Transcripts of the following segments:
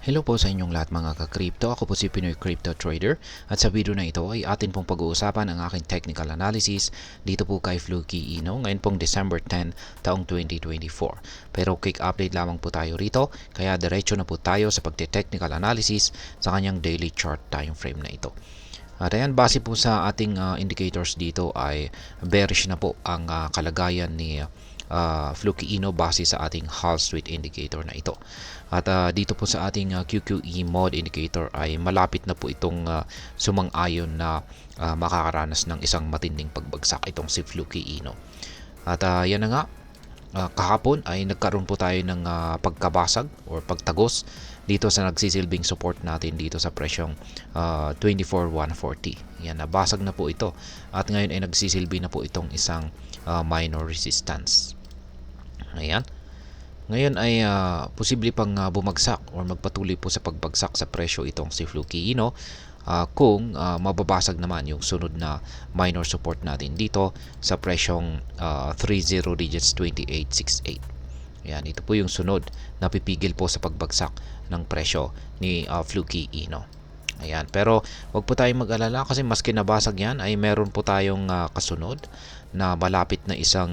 Hello po sa inyong lahat mga ka-crypto. Ako po si Pinoy Crypto Trader at sa video na ito ay atin pong pag-uusapan ang aking technical analysis dito po kay Fluky Ino ngayon pong December 10 taong 2024. Pero quick update lamang po tayo rito kaya diretso na po tayo sa pagte-technical analysis sa kanyang daily chart time frame na ito. At ayan, base po sa ating indicators dito ay bearish na po ang kalagayan ni Fluky Ino base sa ating Hall Street indicator na ito. At dito po sa ating QQE mode indicator ay malapit na po itong sumang-ayon na makakaranas ng isang matinding pagbagsak itong si Fluky Ino. At yan na nga, kahapon ay nagkaroon po tayo ng pagkabasag or pagtagos dito sa nagsisilbing support natin dito sa presyong 24,140. Yan, nabasag na po ito at ngayon ay nagsisilbi na po itong isang minor resistance. Ayan. Ngayon ay posible pang bumagsak or magpatuloy po sa pagbagsak sa presyo itong si Fluky Ino kung mababasag naman yung sunod na minor support natin dito sa presyong 30 digits 2868. Yan, ito po yung sunod na pipigil po sa pagbagsak ng presyo ni Fluky Ino. Ayan, pero wag po tayong mag-alala kasi maski nabasag yan ay meron po tayong kasunod na malapit na isang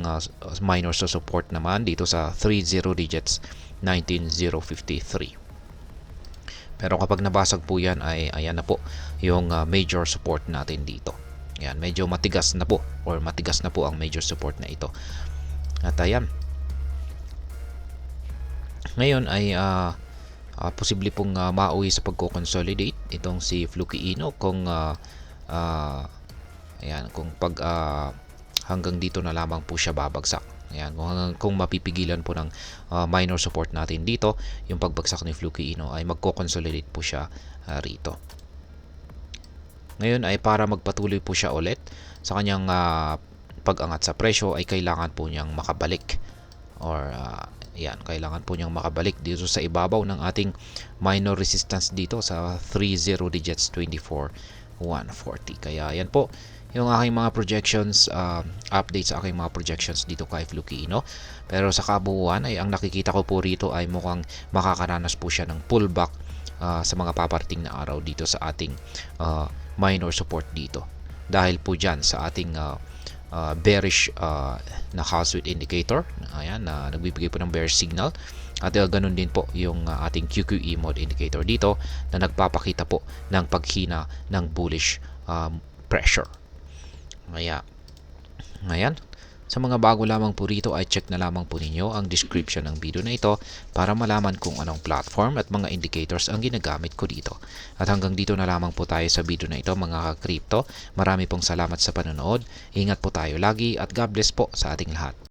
minor support naman dito sa 30 digits 19053. Pero kapag nabasag po yan ay ayan na po yung major support natin dito. Ayan, medyo matigas na po or matigas na po ang major support na ito. At ayan, ngayon ay posible pong mauwi sa pagko-consolidate itong si Fluky Ino kung ayan, kung pag hanggang dito na lamang po siya babagsak. Ayan, kung mapipigilan po ng minor support natin dito yung pagbagsak ni Fluky Ino ay magko-consolidate po siya rito. Ngayon ay para magpatuloy po siya ulit sa kanyang pag-angat sa presyo ay kailangan po niyang makabalik or yan, kailangan po niyang makabalik dito sa ibabaw ng ating minor resistance dito sa 30 digits 24,140. Kaya yan po yung aking mga projections, updates sa aking mga projections dito kay Fluky Ino. Pero sa kabuuan ay ang nakikita ko po rito ay mukhang makakaranas po siya ng pullback sa mga paparting na araw dito sa ating minor support dito. Dahil po dyan sa ating bearish na Hall Street indicator, ayan, na nagbibigay po ng bearish signal. At ganun din po yung ating QQE mode indicator dito na nagpapakita po ng paghina ng bullish pressure. Ngayon, sa mga bago lamang po rito ay check na lamang po ninyo ang description ng video na ito para malaman kung anong platform at mga indicators ang ginagamit ko dito. At hanggang dito na lamang po tayo sa video na ito mga ka-crypto. Marami pong salamat sa panonood. Ingat po tayo lagi at God bless po sa ating lahat.